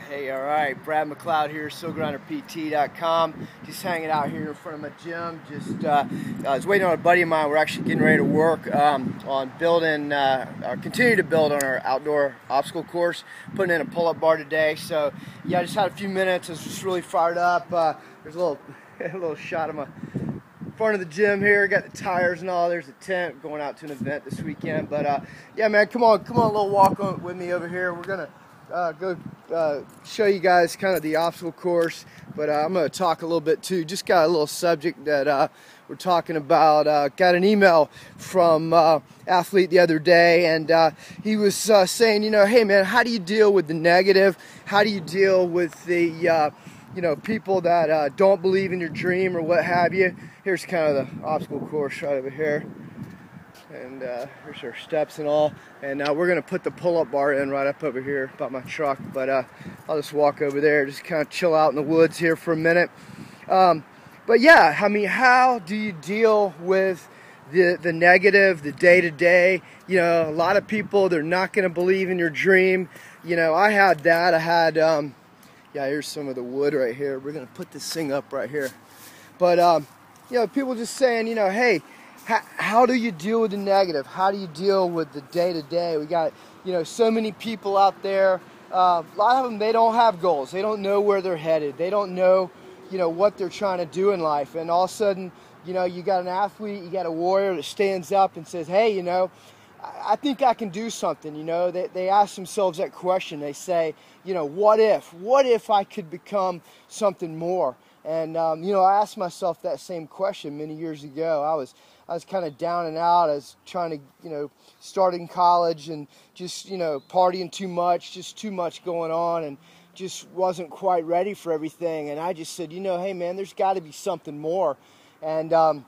Hey, all right, Brad McLeod here, SoulGrinderPT.com. Just hanging out here in front of my gym. I was waiting on a buddy of mine. We're actually getting ready to work on building, continue to build on our outdoor obstacle course, putting in a pull-up bar today. So, yeah, I just had a few minutes. I was just really fired up. There's a little shot of my front of the gym here. Got the tires and all. There's a tent. Going out to an event this weekend. But yeah, man, come on, a little walk with me over here. We're gonna go show you guys kind of the obstacle course, but I'm going to talk a little bit too. Just got a little subject that we're talking about. Got an email from athlete the other day, and he was saying, hey man, how do you deal with the negative? How do you deal with the people that don't believe in your dream or what have you? Here's kind of the obstacle course right over here. And here's our steps and all, and we're going to put the pull-up bar in right up over here by my truck, but I'll just walk over there, just kind of chill out in the woods here for a minute. But yeah, I mean, how do you deal with the negative, the day-to-day? A lot of people, they're not going to believe in your dream. I had that. I had, yeah, here's some of the wood right here. We're going to put this thing up right here. But, people just saying, hey, how do you deal with the negative? How do you deal with the day-to-day? We got, so many people out there. A lot of them, they don't have goals. They don't know where they're headed. They don't know, what they're trying to do in life. And all of a sudden, you got an athlete, you got a warrior that stands up and says, hey, I think I can do something. They ask themselves that question. They say, what if I could become something more? And, I asked myself that same question many years ago. I was kind of down and out. I was trying to, start in college and just, partying too much, just too much going on, and just wasn't quite ready for everything. And I just said, hey man, there's got to be something more. And the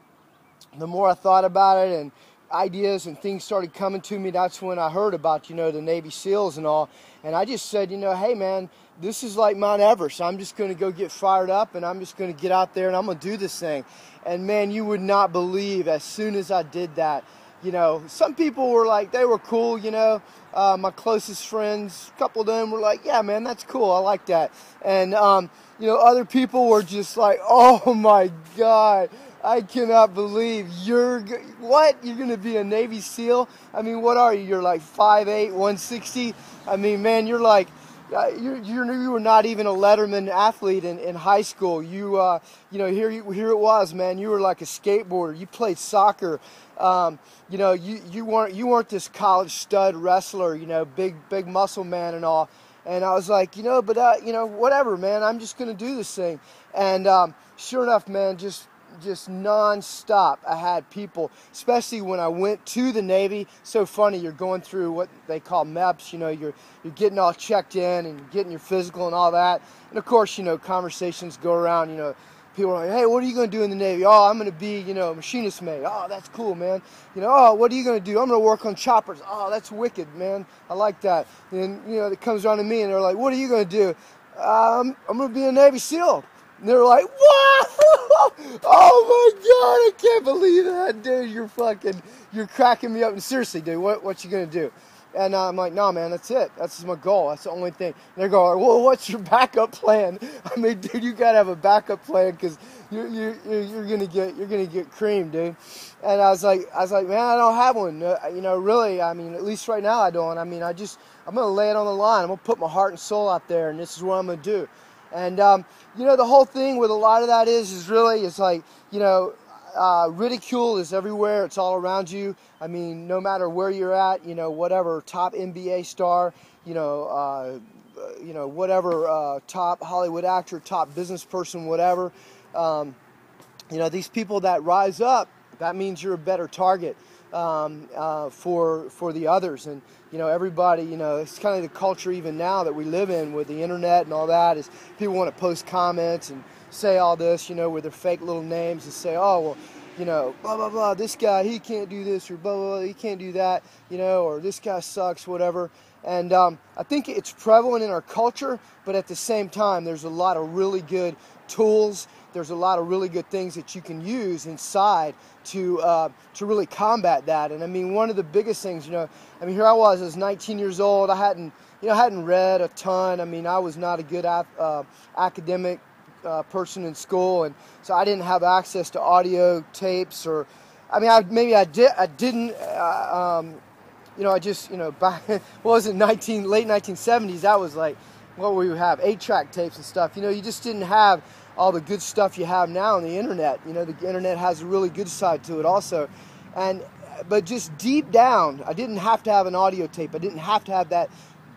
more I thought about it and ideas and things started coming to me, that's when I heard about, the Navy SEALs and all. And I just said, hey man, this is like Mount Everest. I'm just going to go get fired up, and I'm just going to get out there and I'm going to do this thing. And man, you would not believe, as soon as I did that, some people were like, they were cool, my closest friends, a couple of them were like, yeah man, that's cool, I like that. And other people were just like, oh my God, I cannot believe you're going to be a Navy SEAL? I mean, what are you? You're like 5'8", 160? I mean, man, you're like, you were not even a Letterman athlete in high school. Here it was, man. You were like a skateboarder. You played soccer. You weren't this college stud wrestler. Big muscle man and all. And I was like, whatever, man. I'm just gonna do this thing. And sure enough, man, just non-stop. I had people, especially when I went to the Navy. So funny, you're going through what they call MEPS, you're getting all checked in and getting your physical and all that. And of course, conversations go around, people are like, hey, what are you going to do in the Navy? Oh, I'm going to be, machinist mate. Oh, that's cool, man. Oh, what are you going to do? I'm going to work on choppers. Oh, that's wicked, man. I like that. And, it comes around to me and they're like, what are you going to do? I'm going to be a Navy SEAL. And they're like, what? Oh my God, I can't believe that, dude. You're cracking me up. And seriously, dude, what you gonna do? And I'm like, no, man, that's it. That's my goal. That's the only thing. And they're going, well, what's your backup plan? I mean, dude, you gotta have a backup plan, because you're gonna get creamed, dude. And I was like, man, I don't have one. Really. I mean, at least right now I don't. I mean, I'm gonna lay it on the line. I'm gonna put my heart and soul out there, and this is what I'm gonna do. And, the whole thing with a lot of that is like, ridicule is everywhere. It's all around you. I mean, no matter where you're at, whatever top NBA star, whatever top Hollywood actor, top business person, whatever, these people that rise up, that means you're a better target for the others. And everybody, it's kind of the culture even now that we live in with the internet and all that, is people want to post comments and say all this, with their fake little names, and say, oh, well, blah, blah, blah, this guy, he can't do this, or blah, blah, blah, he can't do that, or this guy sucks, whatever. And I think it's prevalent in our culture, but at the same time, there's a lot of really good tools. There's a lot of really good things that you can use inside to really combat that. And I mean, one of the biggest things, here I was 19 years old. I hadn't I hadn't read a ton. I mean, I was not a good academic person in school, and so I didn't have access to audio tapes, or, I mean, I didn't. I just, back, what was it, late 1970s, that was like, what we would have, 8-track tapes and stuff. You just didn't have all the good stuff you have now on the internet. The internet has a really good side to it also. But just deep down, I didn't have to have an audio tape. I didn't have to have that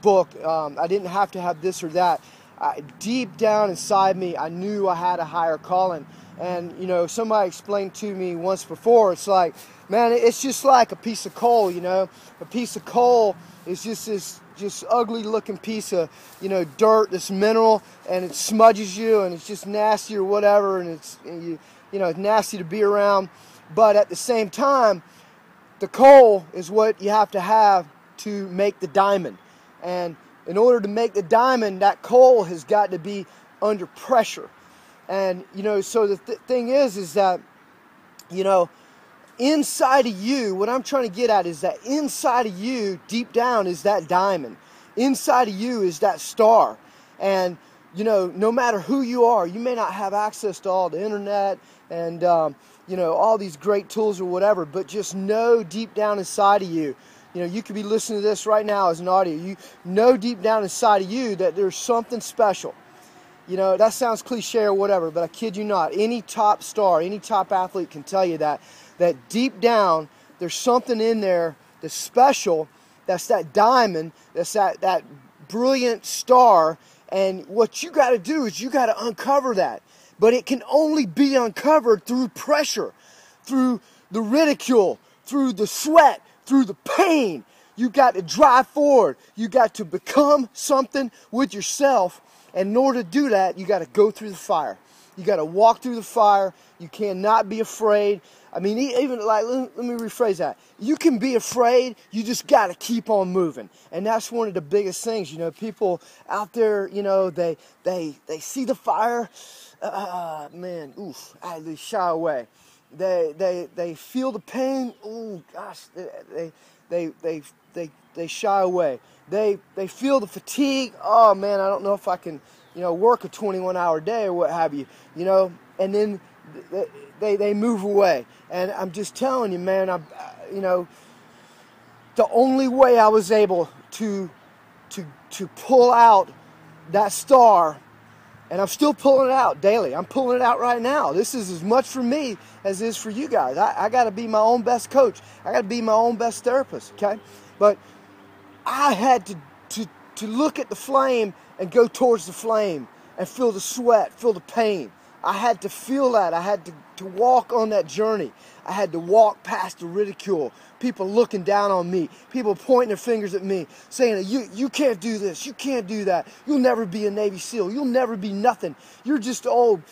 book. I didn't have to have this or that. Deep down inside me, I knew I had a higher calling. And, somebody explained to me once before, it's like, man, it's just like a piece of coal, A piece of coal is just this ugly looking piece of, dirt, this mineral, and it smudges you, and it's just nasty or whatever, and it's nasty to be around. But at the same time, the coal is what you have to make the diamond. And in order to make the diamond, that coal has got to be under pressure. And, so the thing is that, inside of you, what I'm trying to get at is that inside of you, deep down, is that diamond. Inside of you is that star. And, no matter who you are, you may not have access to all the internet and, all these great tools or whatever, but just know deep down inside of you, you could be listening to this right now as an audio. You know deep down inside of you that there's something special. That sounds cliche or whatever, but I kid you not. Any top star, any top athlete can tell you that deep down, there's something in there that's special, that's that diamond, that's that brilliant star, and what you got to do is you got to uncover that. But it can only be uncovered through pressure, through the ridicule, through the sweat, through the pain. You got to drive forward. You got to become something with yourself. And in order to do that, you got to go through the fire. You got to walk through the fire. You cannot be afraid. I mean, even like, let me rephrase that. You can be afraid. You just got to keep on moving. And that's one of the biggest things. People out there, they see the fire. They shy away. They feel the pain. Oh gosh, they shy away. They feel the fatigue. Oh man, I don't know if I can, work a 21-hour day or what have you, and then they move away. And I'm just telling you, man, the only way I was able to pull out that star, and I'm still pulling it out daily. I'm pulling it out right now. This is as much for me as it is for you guys. I got to be my own best coach. I got to be my own best therapist, okay? But I had to look at the flame and go towards the flame and feel the sweat, feel the pain. I had to feel that. I had to walk on that journey. I had to walk past the ridicule, people looking down on me, people pointing their fingers at me, saying, you can't do this, you can't do that, you'll never be a Navy SEAL, you'll never be nothing, you're just an old,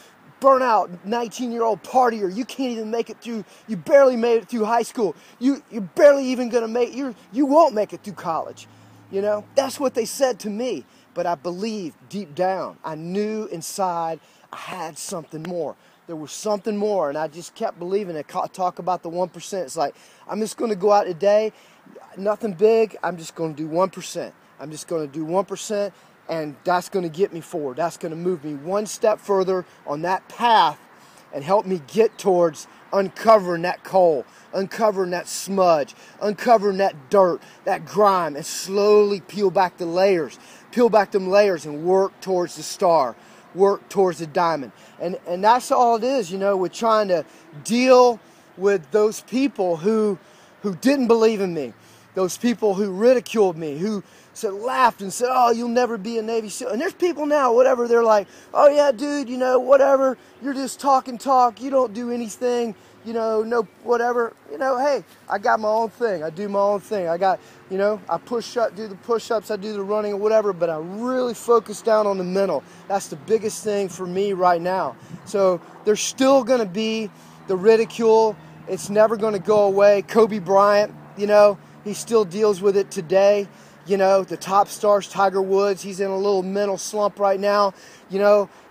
burnout, 19-year-old partier, you can't even make it through, you barely made it through high school, you're barely even going to make, you won't make it through college. That's what they said to me, but I believed deep down, I knew inside I had something more. There was something more, and I just kept believing it. Talk about the 1%. It's like, I'm just going to go out today, nothing big, I'm just going to do 1%. I'm just going to do 1%, and that's going to get me forward. That's going to move me one step further on that path and help me get towards uncovering that coal, uncovering that smudge, uncovering that dirt, that grime, and slowly peel back them layers and work towards the star. Work towards the diamond. And that's all it is, we're trying to deal with those people who didn't believe in me, those people who ridiculed me, who laughed and said, oh, you'll never be a Navy SEAL. And there's people now, whatever, they're like, oh yeah, dude, whatever, you're just talk, you don't do anything, no, whatever, hey, I got my own thing, I do my own thing, I got, I do the push-ups, I do the running or whatever, but I really focus down on the mental. That's the biggest thing for me right now. So there's still going to be the ridicule. It's never going to go away. Kobe Bryant, he still deals with it today. The top stars, Tiger Woods, he's in a little mental slump right now.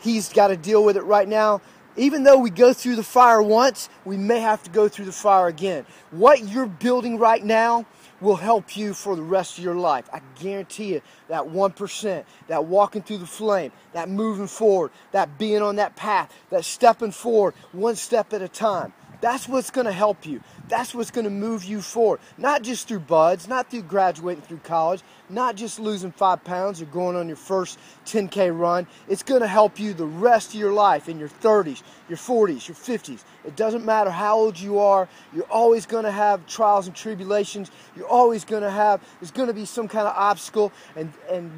He's got to deal with it right now. Even though we go through the fire once, we may have to go through the fire again. What you're building right now will help you for the rest of your life. I guarantee you that 1%, that walking through the flame, that moving forward, that being on that path, that stepping forward one step at a time. That's what's going to help you. That's what's going to move you forward. Not just through buds, not through graduating through college, not just losing 5 pounds or going on your first 10K run. It's going to help you the rest of your life in your 30s, your 40s, your 50s. It doesn't matter how old you are. You're always going to have trials and tribulations. You're always going to have, there's going to be some kind of obstacle. And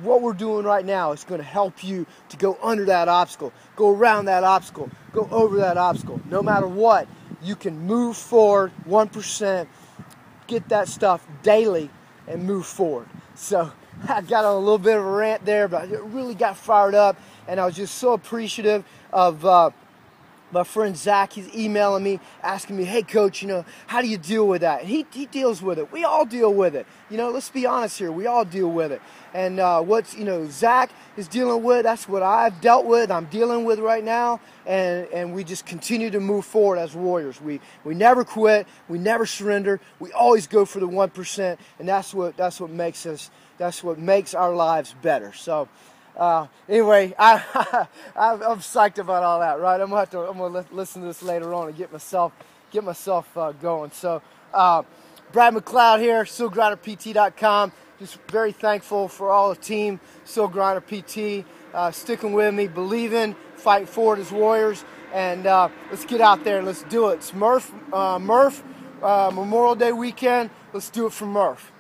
what we're doing right now is going to help you to go under that obstacle, go around that obstacle, go over that obstacle. No matter what, you can move forward 1%, get that stuff daily, and move forward. So I got on a little bit of a rant there, but I really got fired up, and I was just so appreciative of my friend Zach. He's emailing me, asking me, hey, Coach, how do you deal with that? And he deals with it. We all deal with it. Let's be honest here. We all deal with it. And what's, Zach is dealing with, that's what I've dealt with, I'm dealing with right now. And we just continue to move forward as warriors. We never quit. We never surrender. We always go for the 1%. And that's what makes us, that's what makes our lives better. So, anyway, I'm psyched about all that, right? I'm gonna listen to this later on and get myself going. So, Brad McLeod here, SealGrinderPT.com. Just very thankful for all the team, Seal Grinder PT, sticking with me, believing, fighting forward as warriors, and let's get out there and let's do it. It's Murph Memorial Day weekend. Let's do it for Murph.